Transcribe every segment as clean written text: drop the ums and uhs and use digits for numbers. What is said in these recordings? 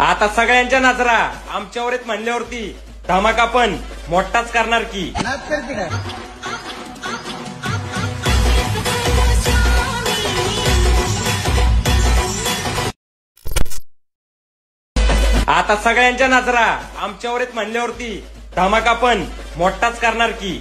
आता सगळ्यांच्या नजरा आमच्यावर आहेत म्हणल्यावरती धमाका पण मोठाच करणार की. आता सगळ्यांच्या नजरा आमच्यावर आहेत म्हणल्यावरती धमाका पण मोठाच करणार की.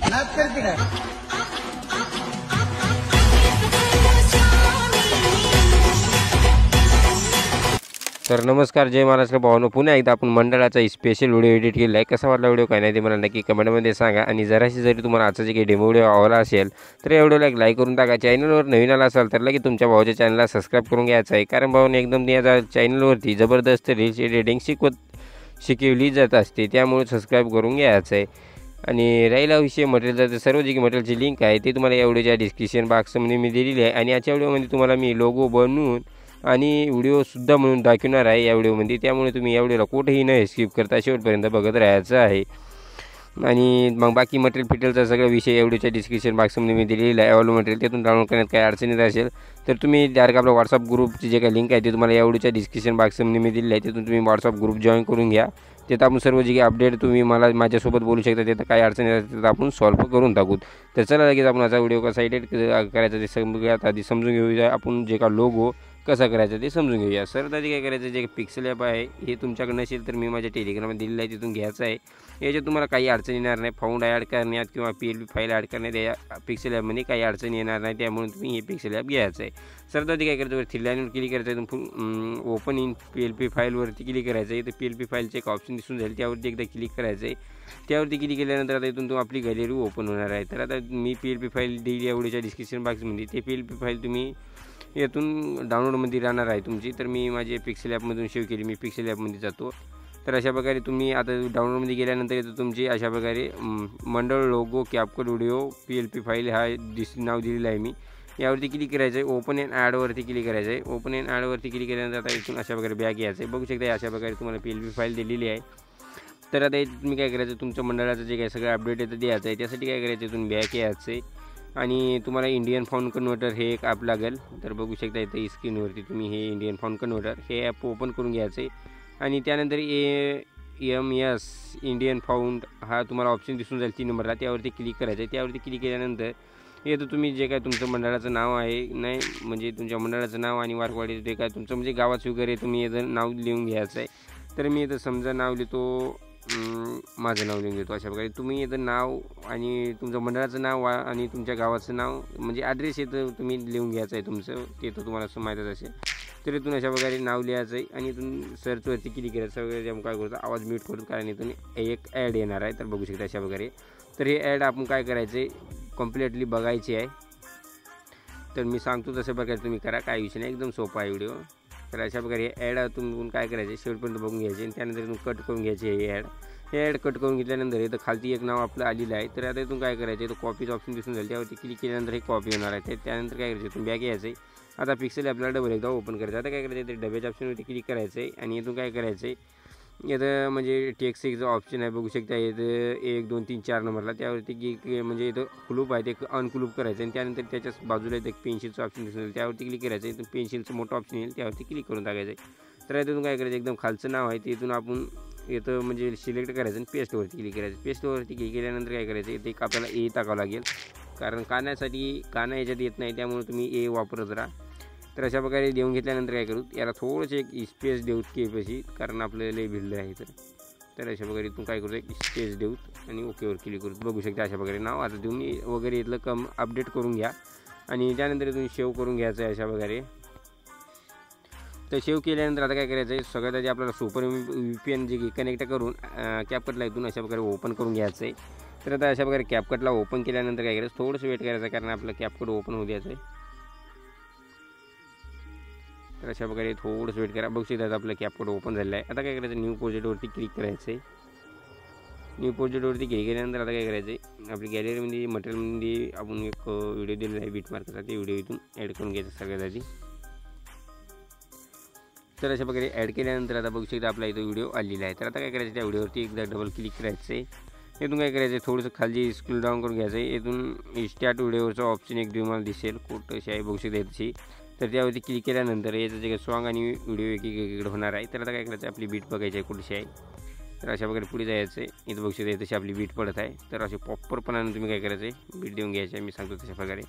तर नमस्कार, जय महाराष्ट्र भावांनो. पुन्हा एकदा आपण मंडळाचा स्पेशल व्हिडिओ एडिट केला आहे. कसा वाटला व्हिडिओ काय नाही ते मला नक्की कमेंटमध्ये सांगा. आणि जराशी जरी तुम्हाला आजचा जे काही डेमो व्हिडिओ आवडला असेल तर या व्हिडिओला एक लाईक करून टाका. चॅनलवर नवीन आला असाल तर लगेच तुमच्या भावाच्या चॅनलला सबस्क्राईब करून घ्यायचं आहे. कारण भावाने एकदम या चॅनलवरती जबरदस्त रील्स एडिटिंग शिकवली जात असते, त्यामुळे सबस्क्राईब करून घ्यायचं आहे. आणि राहिला विषय मटेरियलचा, तर सर्व जे मटेरियलची लिंक आहे ते तुम्हाला या व्हिडिओच्या डिस्क्रिप्शन बॉक्समध्ये मी दिलेली आहे. आणि आजच्या व्हिडिओमध्ये तुम्हाला मी लोगो बनवून आणि व्हिडिओसुद्धा म्हणून दाखवणार आहे या व्हिडिओमध्ये. त्यामुळे तुम्ही या व्हिडिओला कुठेही न स्किप करता शेवटपर्यंत बघत राहायचं आहे. आणि मग बाकी मटेरियल सगळा विषय या व्हिडिओच्या डिस्क्रिप्शन बॉक्समध्ये मी दिलेला आहे. ऑल मटेरियल त्यातून डाउनलोड करण्यात काही अडचण येत असेल तर तुम्ही डायरेक्ट आपला व्हॉट्सअप ग्रुपची जे काही लिंक आहे ते तुम्हाला या व्हिडिओच्या डिस्क्रिप्शन बॉक्समध्ये मी दिलेलं आहे. तिथून तुम्ही व्हॉट्सअप ग्रुप जॉईन करून घ्या. तिथं आपण सर्व जे काही अपडेट तुम्ही माझ्यासोबत बोलू शकता. तिथं काही अडचण येतात तिथं आपण सॉल्व्ह करून टाकू. तर चला लगेच आपण असा व्हिडिओ कसा एडिट करायचा ते समजून घेऊया. आपण जे का लोगो कसा करायचं ते समजून घेऊया. सर्वात आधी काय करायचं, जे पिक्सेल ॲप आहे हे तुमच्याकडे नसेल तर मी माझ्या टेलिग्राममध्ये दिलेलं आहे, तिथून घ्यायचं आहे. याच्यात तुम्हाला काही अडचण येणार नाही. फाउंड ॲड करण्यात किंवा PLP फाईल ॲड करण्यात या पिक्सेल ॲपमध्ये काही अडचण येणार नाही. त्यामुळे तुम्ही हे पिक्सेल ॲप घ्यायचं आहे. सर्वात आधी काय करायचं, थ्री लाईनवर क्लिक करायचं आहे. ओपन इन PLP फाईलवरती क्लिक करायचं आहे. तर PLP फाईलचे एक ऑप्शन दिसून जाईल, त्यावरती एकदा क्लिक करायचं आहे. त्यावरती क्लिक केल्यानंतर आता इथून आपली गॅलरी ओपन होणार आहे. तर आता मी PLP फाईल दिली एवढ्याच्या डिस्क्रिप्शन बॉक्समध्ये. ते PLP फाईल तुम्ही यातून डाउनलोडमध्ये राहणार आहे तुमची. तर मी माझे पिक्सेल ॲपमधून सेव्ह केली. मी पिक्सेल ॲपमध्ये जातो. तर अशा प्रकारे तुम्ही आता डाउनलोडमध्ये गेल्यानंतर येतो तुमची अशा प्रकारे मंडळ logo CapCut video PLP file हा नाव दिलेलं आहे मी. यावरती क्लिक करायचं आहे. ओपन अँड ॲडवरती क्लिक करायचं आहे. ओपन अँड ॲडवरती क्लिक केल्यानंतर आता इथून अशा प्रकारे बॅग घ्यायचं आहे. बघू शकता अशा प्रकारे तुम्हाला PLP फाईल दिलेली आहे. तर आता तुम्ही काय करायचं, तुमच्या मंडळाचं जे काही सगळं अपडेट येतं द्यायचं आहे. त्यासाठी काय करायचं, इथून बॅग घ्यायचं आहे. आणि तुम्हाला इंडियन फाउंड कन्व्हर्टर हे एक ॲप लागेल. तर बघू शकता इथं स्क्रीनवरती तुम्ही हे इंडियन फाउंड कन्व्हर्टर हे ॲप ओपन करून घ्यायचं आहे. आणि त्यानंतर AMS इंडियन फाउंड हा तुम्हाला ऑप्शन दिसून जाईल 3 नंबरला, त्यावरती क्लिक करायचं आहे. त्यावरती क्लिक केल्यानंतर येतं तुम्ही जे काय तुमचं मंडळाचं नाव आहे, नाही म्हणजे तुमच्या मंडळाचं नाव आणि वारकवाडी जे काय तुमचं म्हणजे गावाचं वगैरे तुम्ही इथं नाव लिहून घ्यायचं आहे. तर मी इथं समजा नाव लिहितो, माझं नाव लिहून देतो. अशा प्रकारे तुम्ही इथं नाव आणि तुमचं मंडळाचं नाव आणि तुमच्या गावाचं नाव म्हणजे ॲड्रेस इथं तुम्ही लिहून घ्यायचं आहे तुमचं, ते तर तुम्हाला माहीतच असेल. तर इथून अशा प्रकारे नाव लिहायचं आहे. आणि इथून सर्चवरती क्लिक करायचं वगैरे. त्यामुळे काय करतो, आवाज म्यूट करतो कारण इथून एक ॲड येणार आहे. तर बघू शकता अशा प्रकारे. तर हे ॲड आपण काय करायचं आहे, कम्प्लिटली बघायची आहे. तर मी सांगतो तशा प्रकारे तुम्ही करा, काही विषय नाही, एकदम सोपा आहे व्हिडिओ. तर अशा प्रकारे हे ॲड तुम्ही काय करायचे, शेवटपर्यंत बघून घ्यायचे. आणि त्यानंतर इथून कट करून घ्यायचे हे ॲड कट करून घेतल्यानंतर इथं खालती एक नाव आपलं आलेलं आहे. तर आता इथून काय करायचं, इथं कॉपीचं ऑप्शन दिसून जाईल, त्यावरती क्लिक केल्यानंतर हे कॉपी होणार आहे. त्यानंतर काय करायचं, इथून बॅग यायचं आहे. आता पिक्सेल आपल्याला डबल एकदा ओपन करायचं. आता काय करायचं, ते डब्याच्या ऑप्शनवरती क्लिक करायचं आहे. आणि इथून काय करायचं आहे, इथं म्हणजे टेक्स्टचं ऑप्शन आहे, बघू शकता इथं 1 2 3 4 नंबरला, त्यावरती की म्हणजे इथं क्लूप आहे ते अनक्लूप करायचं. आणि त्यानंतर त्याच्या बाजूला इथं पेन्सिलचं ऑप्शन दिसून येईल, त्यावरती क्लिक करायचं. इथून पेन्सिलचं मोठं ऑप्शन येईल, त्यावरती क्लिक करून टाकायचं आहे. तर इथून काय करायचं, एकदम खालचं नाव आहे ते इथून आपण इथं म्हणजे सिलेक्ट करायचं आणि पेस्टवरती क्लिक करायचं. पेस्टवरती क्लिक केल्यानंतर काय करायचं, इथे एक आपल्याला ए टाकावं लागेल, कारण काना याच्यात येत नाही, त्यामुळे तुम्ही ए वापरत राहा. तर अशा प्रकारे देऊन घेतल्यानंतर काय करू, याला थोडंसं एक स्पेस देऊत केपाशी, कारण आपल्याला लई भिडलं आहे. तर अशा प्रकारे इथून काय करू, एक स्पेस देऊत आणि ओकेवर क्लिक करू. बघू शकता अशा प्रकारे नाव आता तुम्ही वगैरे इथलं अपडेट करून घ्या. आणि त्यानंतर इथून सेव्ह करून घ्यायचं आहे अशा प्रकारे. तर सेव्ह केल्यानंतर आता काय करायचं आहे, सगळ्यात आधी आपल्याला सुपर VPN जे कनेक्ट करून कॅपकटला इथून अशा प्रकारे ओपन करून घ्यायचं आहे. तर आता अशा प्रकारे कॅपकटला ओपन केल्यानंतर काय करायचं, थोडंसं वेट करायचं, कारण आपलं कॅपकट ओपन होऊ द्यायचं आहे. तर अशा प्रकारे थोडंसं वेट करा. बघू शकता आपलं कॅपकट ओपन झालेलं आहे. आता काय करायचं, न्यू प्रोजेक्टवरती क्लिक करायचं आहे. न्यू प्रोजेक्टवरती क्लिक केल्यानंतर आता काय करायचं आहे, आपली गॅलरीमध्ये मटेरियलमध्ये आपण एक व्हिडिओ दिलेला आहे बीटमार्कचा, ते व्हिडिओ इथून ॲड करून घ्यायचं सगळ्यात आधी. तर अशा प्रकारे ॲड केल्यानंतर आता बघू शकता आपला इथं व्हिडिओ आलेला आहे. तर आता काय करायचं, त्या व्हिडिओवरती एकदा डबल क्लिक करायचं आहे. इथून काय करायचं, थोडंसं खाली स्क्रोल डाऊन करून घ्यायचं आहे. इथून स्टार्ट व्हिडिओचा ऑप्शन एक तुम्हाला दिसेल, कुठं आहे बघू शकता याची. तर त्यावरती क्लिक केल्यानंतर याचं जे सॉन्ग आणि व्हिडिओ एकीकडे होणार आहे. तर आता काय करायचं, आपली बीट बघायची आहे कुठची आहे. तर अशा प्रकारे पुढे जायचं आहे. इथं बघू शकता तशी आपली बीट पडत आहे. तर असे प्रॉपरपणाने तुम्ही काय करायचं आहे, बीट देऊन घ्यायची आहे. मी सांगतो तशा प्रकारे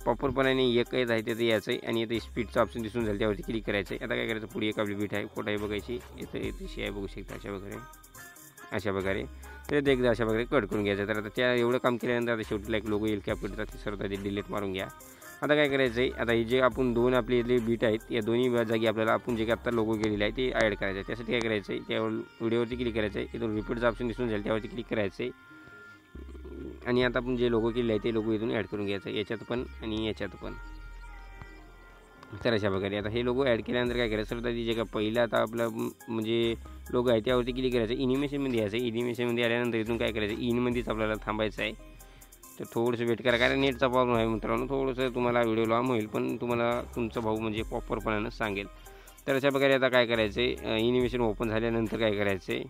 प्रॉपरपणाने एक येत आहे तिथं यायचं आहे आणि इथं स्पीडचं ऑप्शन दिसून झालं त्यावरती क्लिक करायचं आहे. आता काय करायचं, पुढे एक आपली बीट आहे कुठं आहे बघायची. इथं तशी आहे बघू शकता अशा प्रकारे तर ते एकदा अशा प्रकारे कट करून घ्यायचं. तर आता त्या एवढं काम केल्यानंतर आता शेवटीला एक लोगो येईल कॅपकटचा, ते सर्व ते डिलीट मारून घ्या. आता काय करायचं आहे, आता हे जे आपण दोन आपले इथले बीट आहेत या दोन्ही जागी आपल्याला आपण जे आत्ता लोगो केलेलं आहे ते ॲड करायचं आहे. त्यासाठी काय करायचं आहे, त्या व्हिडिओवरती क्लिक करायचं आहे. इथून रिपीटचं ऑप्शन दिसून जाईल त्यावरती क्लिक करायचं आहे आणि आता आपण जे लोगो केले आहे ते लोगो इथून ॲड करून घ्यायचं आहे, याच्यात पण आणि याच्यात पण. तर अशा प्रकारे आता हे लोगो ॲड केल्यानंतर काय करायचं, तर जे का पहिलं आता आपलं म्हणजे लोगो आहे त्यावरती क्लिक करायचं, इनिमेशनमध्ये यायचं. इनिमेशनमध्ये आल्यानंतर इथून काय करायचं, इनमध्येच आपल्याला थांबायचं आहे. तर थोडंसं वेट करा, कारण नेटचा प्रॉब्लेम आहे मित्रांनो. थोडंसं तुम्हाला व्हिडिओ लांब होईल पण तुम्हाला तुमचा भाऊ म्हणजे प्रॉपरपणानं सांगेल. तर अशा प्रकारे आता काय करायचं आहे, इनिमेशन ओपन झाल्यानंतर काय करायचं आहे,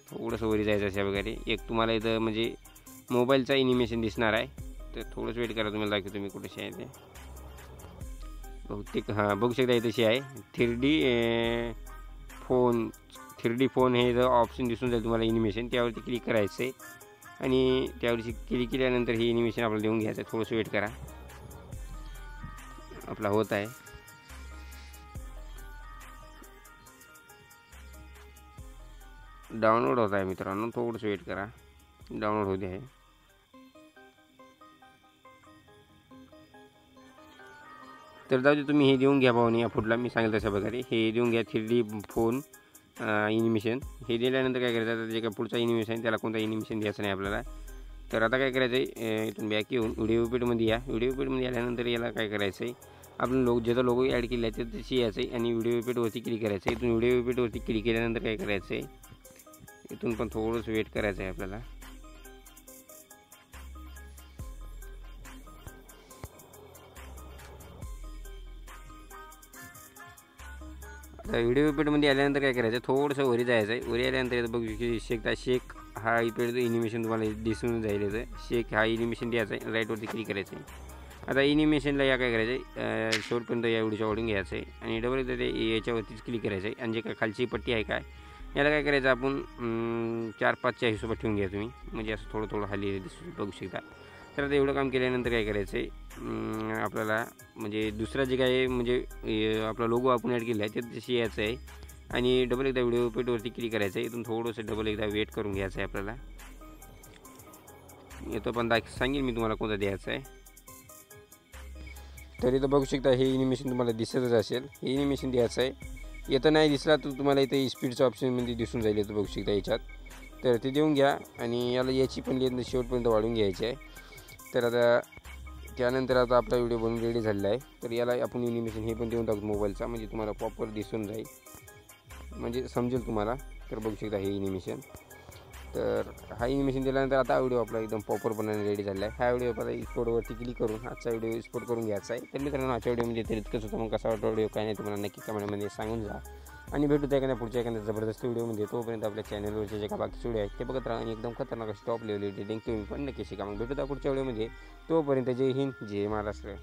थोडंसं वरी जायचं अशा प्रकारे. एक तुम्हाला इथं म्हणजे मोबाईलचा इनिमेशन दिसणार आहे. तर थोडंसं वेट करा, तुम्हाला दाखवतो तुम्ही कुठेशी आहे ते. बहुतेक हां बघू शकता तशी आहे 3D फोन हे जर ऑप्शन दिसून जाईल तुम्हाला इनिमेशन, त्यावरती क्लिक करायचं आहे आणि त्यावरती क्लिक केल्यानंतर हे इनिमेशन आपल्याला देऊन घ्यायचं आहे. थोडंसं वेट करा, आपला होत आहे. डाउनलोड होत आहे मित्रांनो, थोडंसं वेट करा, डाउनलोड होते आहे. तर जाऊ दे, तुम्ही हे देऊन घ्या भाऊनी या फुटला मी सांगेल तशा प्रकारे हे देऊन घ्या 3D फोन इनिमेशन. हे दिल्यानंतर काय करायचं, आता जे काय पुढचा इनिमेशन आहे त्याला कोणता इनिमेशन द्यायचं नाही आपल्याला. तर आता काय करायचं आहे, इथून बॅक येऊन व्हिडिओ पीडमध्ये या. व्हिडिओ पीडमध्ये आल्यानंतर याला काय करायचं आहे, आपण ज्याचा लोगो ॲड केला आहे त्याची यायचं आहे आणि व्हिडिओ पीडवरती क्लिक करायचं आहे. इथून व्हिडिओ पीडवरती क्लिक केल्यानंतर काय करायचं आहे, इथून पण थोडंसं वेट करायचं आहे आपल्याला. आता व्हिडिओ इफेक्टमध्ये आल्यानंतर काय करायचं, थोडंसं वरी जायचं आहे. वरी आल्यानंतर बघू शकता शेक हा इफेक्ट इनिमेशन तुम्हाला दिसून जाईल. याचं शेक हा इनिमेशन द्यायचा आहे, राईटवरती क्लिक करायचं आहे. आता इनिमेशनला या काय करायचं आहे, शेवटपर्यंत या व्हिडिओच्या वाढून घ्यायचं आहे आणि डबल एकदा ते याच्यावरतीच क्लिक करायचं आहे. आणि जे काय खालची पट्टी आहे काय याला काय करायचं, आपण 4-5च्या हिशोबात ठेवून घ्या तुम्ही, म्हणजे असं थोडं थोडं खाली दिसू बघू शकता. तर आता एवढं काम केल्यानंतर काय करायचं आहे, आपल्याला म्हणजे दुसरा जे काय म्हणजे आपला लोगो आपण ॲड केला आहे ते तशी यायचं आहे आणि डबल एकदा व्हिडिओ पेटवरती क्लिक करायचं आहे. इथून थोडंसं डबल एकदा वेट करून घ्यायचं आहे आपल्याला. येतो पण सांगेल मी तुम्हाला कोणता द्यायचा आहे. तर इथं बघू शकता हे इनिमेशन तुम्हाला दिसतच असेल, हे इनिमेशन द्यायचं आहे. येतं नाही दिसला तर तुम्हाला इथं स्पीडचं ऑप्शनमध्ये दिसून जाईल, येतं बघू शकता याच्यात. तर ते देऊन घ्या आणि याला याची पण लेंथ शेवटपर्यंत वाढून घ्यायची आहे. तर आता त्यानंतर आता आपला व्हिडिओ बनवून रेडी झालेला आहे. तर याला आपण इनिमेशन हे पण देऊन टाकतो मोबाईलचा, म्हणजे तुम्हाला प्रॉपर दिसून जाईल, म्हणजे समजेल तुम्हाला. तर बघू शकता हे इनिमेशन. तर हा इनिमेशन दिल्यानंतर आता व्हिडिओ आपला एकदम प्रॉपरपणाने रेडी झाला आहे. हा व्हिडिओ आता एक्सपोर्टवरती क्लिक करून आजचा व्हिडिओ एक्सपोर्ट करून घ्यायचा आहे. तर मित्रांनो आजच्या व्हिडिओमध्ये तर इतकंच होतं. मग कसा वाटतो व्हिडिओ काय नाही तुम्हाला नक्की कमेंटमध्ये सांगून जा आणि भेटू त्या पुढच्या एखाद्या जबरदस्त व्हिडिओमध्ये. तोपर्यंत आपल्या चॅनलवरचे जे काय बाकीचे व्हिडिओ आहेत ते बघत राहा आणि एकदम खतरनाक अशी टॉप लेवल एडिटिंग तुम्ही पण नक्की शिका. मग भेटू त्या पुढच्या व्हिडिओमध्ये. तोपर्यंत जय हिंद, जय महाराष्ट्र.